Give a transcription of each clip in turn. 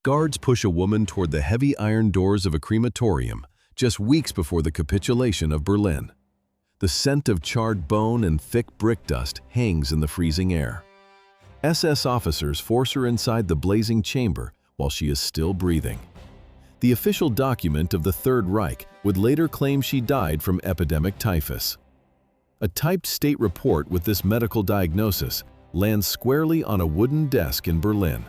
Guards push a woman toward the heavy iron doors of a crematorium just weeks before the capitulation of Berlin. The scent of charred bone and thick brick dust hangs in the freezing air. SS officers force her inside the blazing chamber while she is still breathing. The official document of the Third Reich would later claim she died from epidemic typhus. A typed state report with this medical diagnosis lands squarely on a wooden desk in Berlin.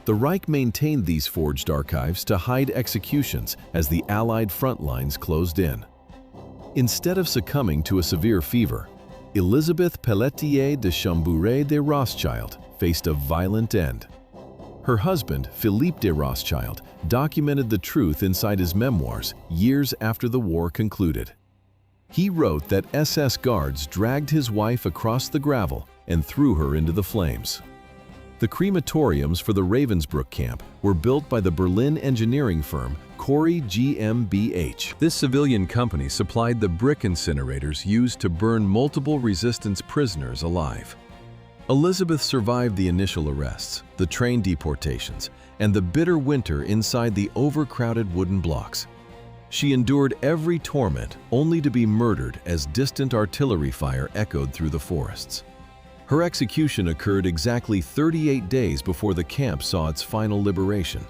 The Reich maintained these forged archives to hide executions as the Allied front lines closed in. Instead of succumbing to a severe fever, Elisabeth Pelletier de Chambouret de Rothschild faced a violent end. Her husband, Philippe de Rothschild, documented the truth inside his memoirs years after the war concluded. He wrote that SS guards dragged his wife across the gravel and threw her into the flames. The crematoriums for the Ravensbrück camp were built by the Berlin engineering firm Corey GmbH. This civilian company supplied the brick incinerators used to burn multiple resistance prisoners alive. Elisabeth survived the initial arrests, the train deportations, and the bitter winter inside the overcrowded wooden blocks. She endured every torment only to be murdered as distant artillery fire echoed through the forests. Her execution occurred exactly 38 days before the camp saw its final liberation.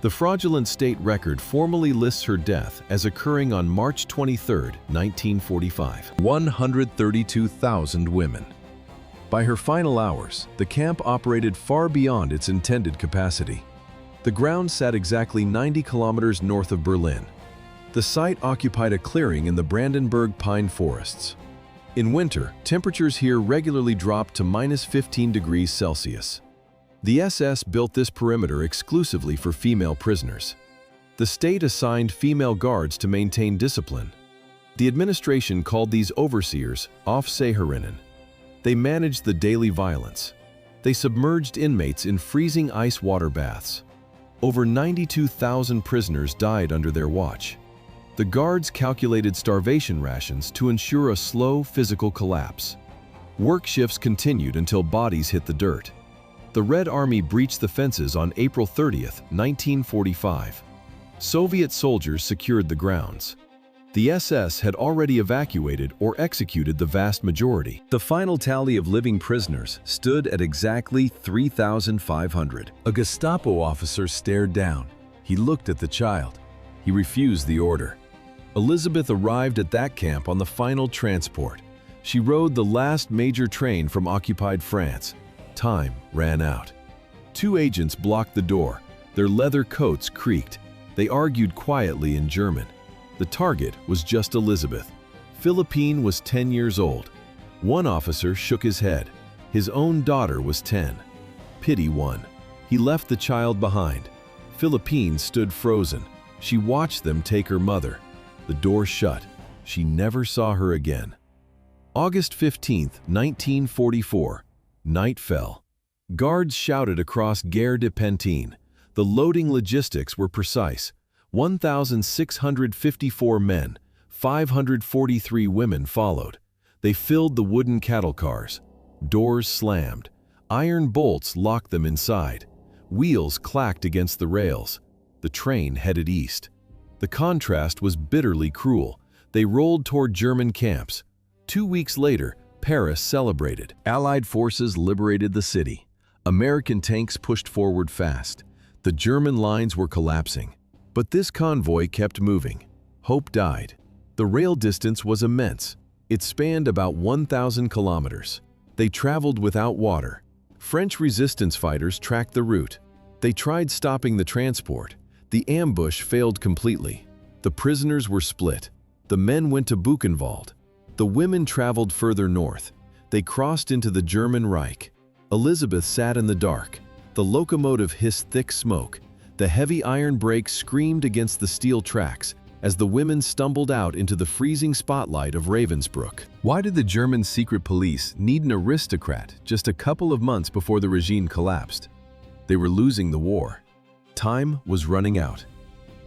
The fraudulent state record formally lists her death as occurring on March 23, 1945. 132,000 women. By her final hours, the camp operated far beyond its intended capacity. The ground sat exactly 90 kilometers north of Berlin. The site occupied a clearing in the Brandenburg pine forests. In winter, temperatures here regularly dropped to -15 degrees Celsius. The SS built this perimeter exclusively for female prisoners. The state assigned female guards to maintain discipline. The administration called these overseers Aufseherinnen. They managed the daily violence. They submerged inmates in freezing ice water baths. Over 92,000 prisoners died under their watch. The guards calculated starvation rations to ensure a slow physical collapse. Work shifts continued until bodies hit the dirt. The Red Army breached the fences on April 30, 1945. Soviet soldiers secured the grounds. The SS had already evacuated or executed the vast majority. The final tally of living prisoners stood at exactly 3,500. A Gestapo officer stared down. He looked at the child. He refused the order. Elisabeth arrived at that camp on the final transport. She rode the last major train from occupied France. Time ran out. Two agents blocked the door. Their leather coats creaked. They argued quietly in German. The target was just Elisabeth. Philippine was 10 years old. One officer shook his head. His own daughter was 10. Pity won. He left the child behind. Philippine stood frozen. She watched them take her mother. The door shut. She never saw her again. August 15, 1944. Night fell. Guards shouted across Gare de Pantin. The loading logistics were precise. 1,654 men, 543 women followed. They filled the wooden cattle cars. Doors slammed. Iron bolts locked them inside. Wheels clacked against the rails. The train headed east. The contrast was bitterly cruel. They rolled toward German camps. 2 weeks later, Paris celebrated. Allied forces liberated the city. American tanks pushed forward fast. The German lines were collapsing. But this convoy kept moving. Hope died. The rail distance was immense. It spanned about 1,000 kilometers. They traveled without water. French resistance fighters tracked the route. They tried stopping the transport. The ambush failed completely. The prisoners were split. The men went to Buchenwald. The women traveled further north. They crossed into the German Reich. Elisabeth sat in the dark. The locomotive hissed thick smoke. The heavy iron brakes screamed against the steel tracks as the women stumbled out into the freezing spotlight of Ravensbrück. Why did the German secret police need an aristocrat just a couple of months before the regime collapsed? They were losing the war. Time was running out.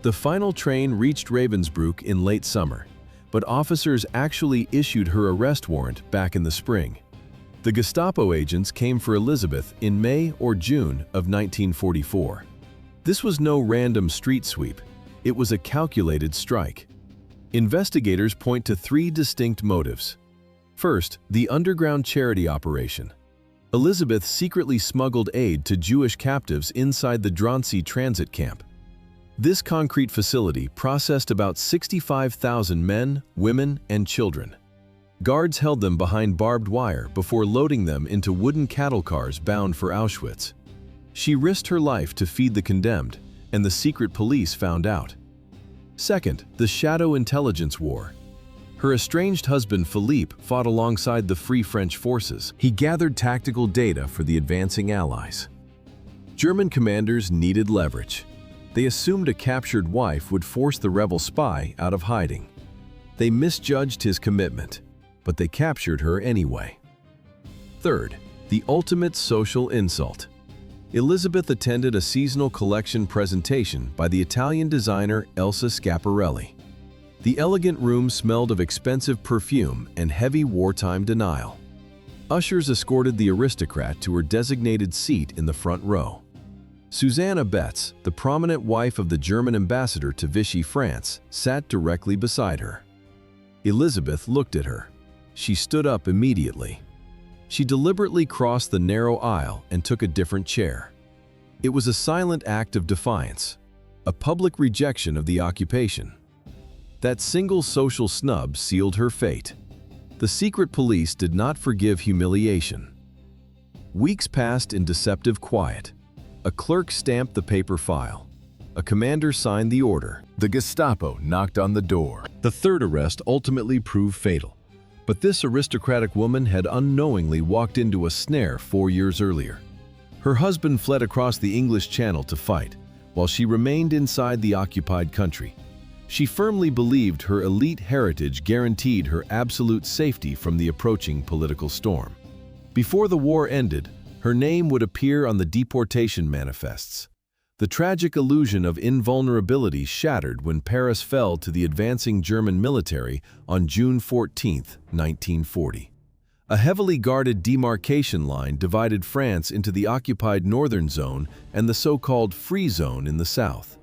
The final train reached Ravensbrück in late summer, but officers actually issued her arrest warrant back in the spring. The Gestapo agents came for Elisabeth in May or June of 1944. This was no random street sweep. It was a calculated strike. Investigators point to three distinct motives. First, the underground charity operation. Elisabeth secretly smuggled aid to Jewish captives inside the Drancy transit camp. This concrete facility processed about 65,000 men, women, and children. Guards held them behind barbed wire before loading them into wooden cattle cars bound for Auschwitz. She risked her life to feed the condemned, and the secret police found out. Second, the shadow intelligence war. Her estranged husband Philippe fought alongside the Free French forces. He gathered tactical data for the advancing Allies. German commanders needed leverage. They assumed a captured wife would force the rebel spy out of hiding. They misjudged his commitment, but they captured her anyway. Third, the ultimate social insult. Elisabeth attended a seasonal collection presentation by the Italian designer Elsa Schiaparelli. The elegant room smelled of expensive perfume and heavy wartime denial. Ushers escorted the aristocrat to her designated seat in the front row. Susanna Betz, the prominent wife of the German ambassador to Vichy, France, sat directly beside her. Elisabeth looked at her. She stood up immediately. She deliberately crossed the narrow aisle and took a different chair. It was a silent act of defiance, a public rejection of the occupation. That single social snub sealed her fate. The secret police did not forgive humiliation. Weeks passed in deceptive quiet. A clerk stamped the paper file. A commander signed the order. The Gestapo knocked on the door. The third arrest ultimately proved fatal. But this aristocratic woman had unknowingly walked into a snare 4 years earlier. Her husband fled across the English Channel to fight, while she remained inside the occupied country. She firmly believed her elite heritage guaranteed her absolute safety from the approaching political storm. Before the war ended, her name would appear on the deportation manifests. The tragic illusion of invulnerability shattered when Paris fell to the advancing German military on June 14, 1940. A heavily guarded demarcation line divided France into the occupied northern zone and the so-called free zone in the south.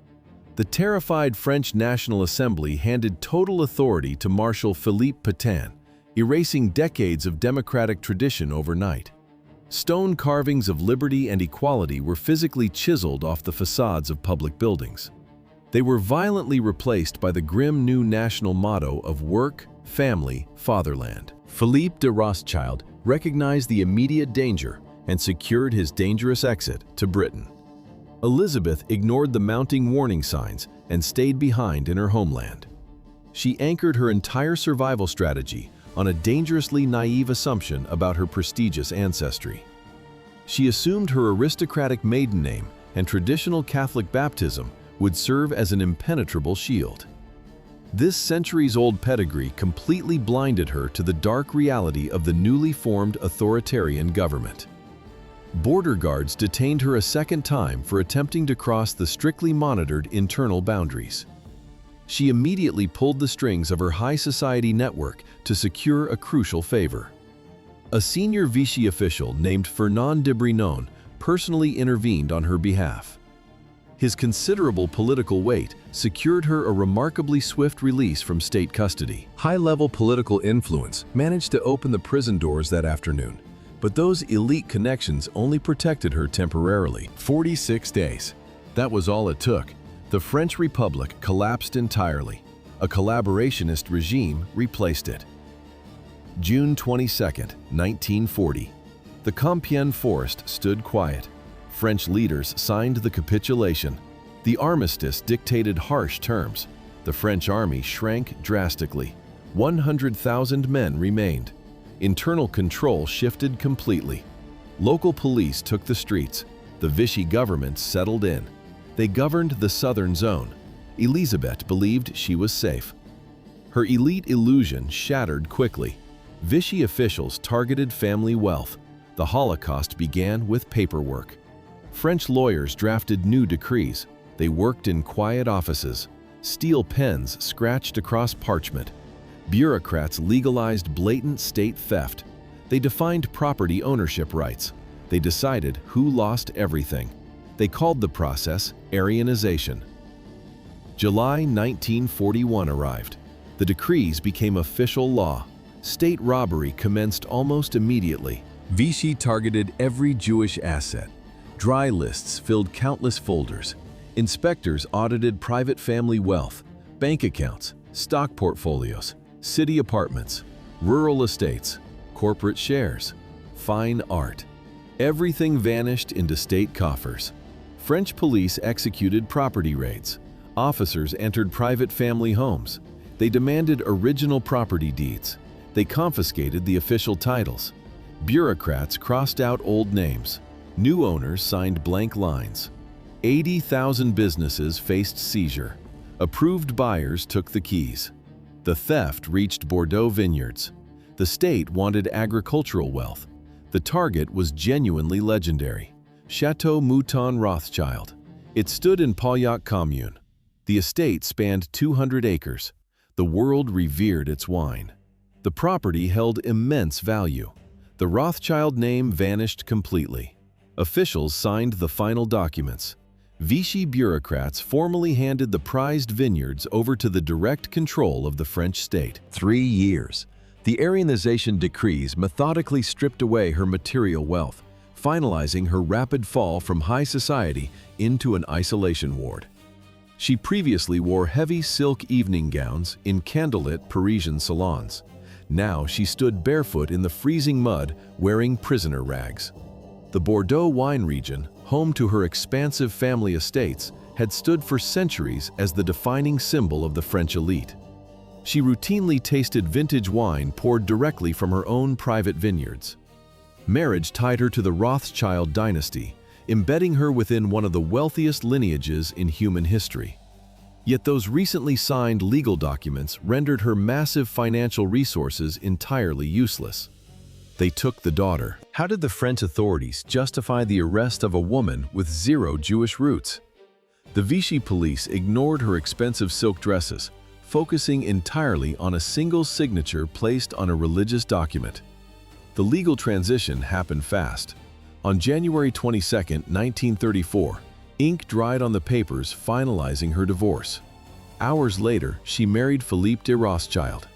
The terrified French National Assembly handed total authority to Marshal Philippe Pétain, erasing decades of democratic tradition overnight. Stone carvings of liberty and equality were physically chiseled off the facades of public buildings. They were violently replaced by the grim new national motto of work, family, fatherland. Philippe de Rothschild recognized the immediate danger and secured his dangerous exit to Britain. Elisabeth ignored the mounting warning signs and stayed behind in her homeland. She anchored her entire survival strategy on a dangerously naive assumption about her prestigious ancestry. She assumed her aristocratic maiden name and traditional Catholic baptism would serve as an impenetrable shield. This centuries-old pedigree completely blinded her to the dark reality of the newly formed authoritarian government. Border guards detained her a second time for attempting to cross the strictly monitored internal boundaries. She immediately pulled the strings of her high society network to secure a crucial favor. A senior Vichy official named Fernand de Brinon personally intervened on her behalf. His considerable political weight secured her a remarkably swift release from state custody. High-level political influence managed to open the prison doors that afternoon, but those elite connections only protected her temporarily. 46 days. That was all it took. The French Republic collapsed entirely. A collaborationist regime replaced it. June 22, 1940. The Compiègne forest stood quiet. French leaders signed the capitulation. The armistice dictated harsh terms. The French army shrank drastically. 100,000 men remained. Internal control shifted completely. Local police took the streets. The Vichy government settled in. They governed the southern zone. Elisabeth believed she was safe. Her elite illusion shattered quickly. Vichy officials targeted family wealth. The Holocaust began with paperwork. French lawyers drafted new decrees. They worked in quiet offices. Steel pens scratched across parchment. Bureaucrats legalized blatant state theft. They defined property ownership rights. They decided who lost everything. They called the process Aryanization. July 1941 arrived. The decrees became official law. State robbery commenced almost immediately. Vichy targeted every Jewish asset. Dry lists filled countless folders. Inspectors audited private family wealth, bank accounts, stock portfolios, city apartments, rural estates, corporate shares, fine art. Everything vanished into state coffers. French police executed property raids. Officers entered private family homes. They demanded original property deeds. They confiscated the official titles. Bureaucrats crossed out old names. New owners signed blank lines. 80,000 businesses faced seizure. Approved buyers took the keys. The theft reached Bordeaux vineyards. The state wanted agricultural wealth. The target was genuinely legendary. Chateau Mouton Rothschild. It stood in Pauillac commune. The estate spanned 200 acres. The world revered its wine. The property held immense value. The Rothschild name vanished completely. Officials signed the final documents. Vichy bureaucrats formally handed the prized vineyards over to the direct control of the French state. 3 years. The Aryanization decrees methodically stripped away her material wealth, finalizing her rapid fall from high society into an isolation ward. She previously wore heavy silk evening gowns in candlelit Parisian salons. Now she stood barefoot in the freezing mud, wearing prisoner rags. The Bordeaux wine region, home to her expansive family estates, had stood for centuries as the defining symbol of the French elite. She routinely tasted vintage wine poured directly from her own private vineyards. Marriage tied her to the Rothschild dynasty, embedding her within one of the wealthiest lineages in human history. Yet those recently signed legal documents rendered her massive financial resources entirely useless. They took the daughter. How did the French authorities justify the arrest of a woman with zero Jewish roots? The Vichy police ignored her expensive silk dresses, focusing entirely on a single signature placed on a religious document. The legal transition happened fast. On January 22, 1934, ink dried on the papers finalizing her divorce. Hours later, she married Philippe de Rothschild.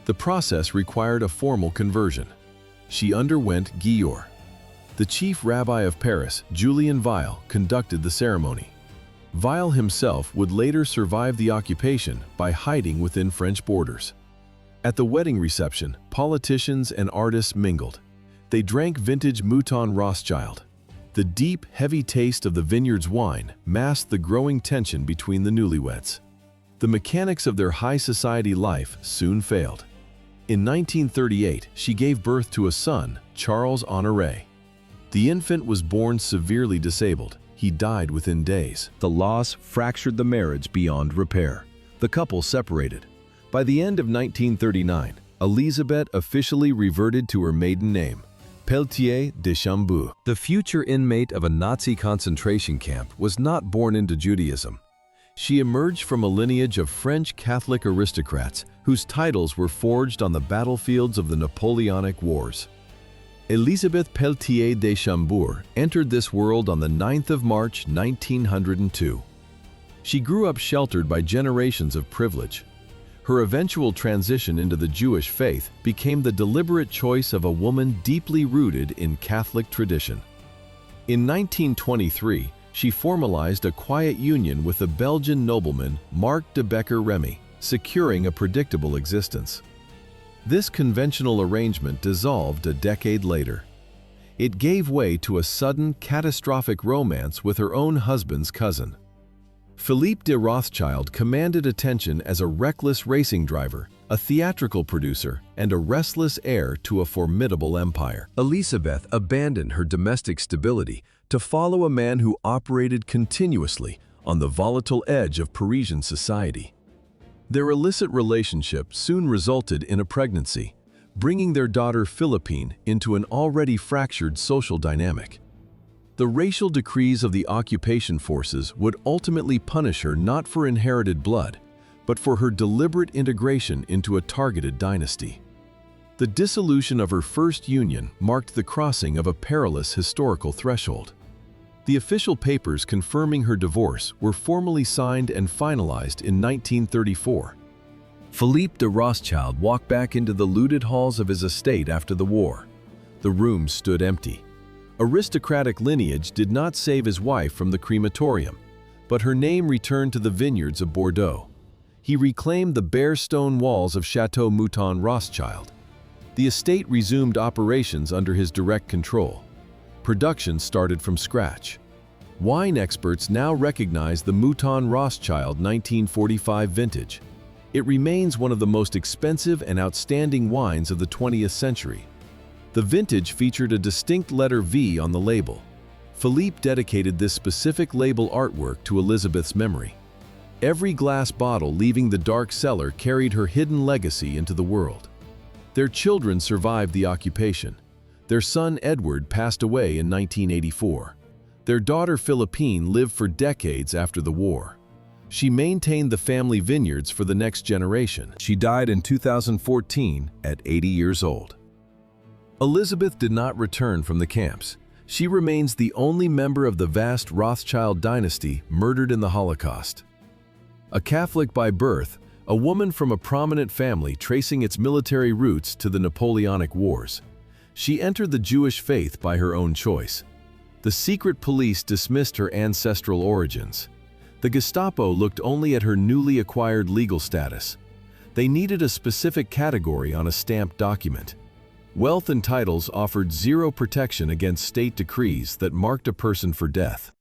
The process required a formal conversion. She underwent Gior. The chief rabbi of Paris, Julien Weil, conducted the ceremony. Weil himself would later survive the occupation by hiding within French borders. At the wedding reception, politicians and artists mingled. They drank vintage Mouton Rothschild. The deep, heavy taste of the vineyard's wine masked the growing tension between the newlyweds. The mechanics of their high society life soon failed. In 1938, she gave birth to a son, Charles Honoré. The infant was born severely disabled. He died within days. The loss fractured the marriage beyond repair. The couple separated. By the end of 1939, Elisabeth officially reverted to her maiden name, Pelletier de Chambou. The future inmate of a Nazi concentration camp was not born into Judaism. She emerged from a lineage of French Catholic aristocrats whose titles were forged on the battlefields of the Napoleonic Wars. Elisabeth Pelletier de Chambou entered this world on the 9th of March, 1902. She grew up sheltered by generations of privilege. Her eventual transition into the Jewish faith became the deliberate choice of a woman deeply rooted in Catholic tradition. In 1923, she formalized a quiet union with the Belgian nobleman Marc de Becker-Remy, securing a predictable existence. This conventional arrangement dissolved a decade later. It gave way to a sudden, catastrophic romance with her own husband's cousin. Philippe de Rothschild commanded attention as a reckless racing driver, a theatrical producer, and a restless heir to a formidable empire. Elisabeth abandoned her domestic stability to follow a man who operated continuously on the volatile edge of Parisian society. Their illicit relationship soon resulted in a pregnancy, bringing their daughter Philippine into an already fractured social dynamic. The racial decrees of the occupation forces would ultimately punish her not for inherited blood, but for her deliberate integration into a targeted dynasty. The dissolution of her first union marked the crossing of a perilous historical threshold. The official papers confirming her divorce were formally signed and finalized in 1934. Philippe de Rothschild walked back into the looted halls of his estate after the war. The rooms stood empty. Aristocratic lineage did not save his wife from the crematorium, but her name returned to the vineyards of Bordeaux. He reclaimed the bare stone walls of Chateau Mouton Rothschild. The estate resumed operations under his direct control. Production started from scratch. Wine experts now recognize the Mouton Rothschild 1945 vintage. It remains one of the most expensive and outstanding wines of the 20th century. The vintage featured a distinct letter V on the label. Philippe dedicated this specific label artwork to Elisabeth's memory. Every glass bottle leaving the dark cellar carried her hidden legacy into the world. Their children survived the occupation. Their son Edward passed away in 1984. Their daughter Philippine lived for decades after the war. She maintained the family vineyards for the next generation. She died in 2014 at 80 years old. Elisabeth did not return from the camps. She remains the only member of the vast Rothschild dynasty murdered in the Holocaust. A Catholic by birth, a woman from a prominent family tracing its military roots to the Napoleonic Wars, she entered the Jewish faith by her own choice. The secret police dismissed her ancestral origins. The Gestapo looked only at her newly acquired legal status. They needed a specific category on a stamped document. Wealth and titles offered zero protection against state decrees that marked a person for death.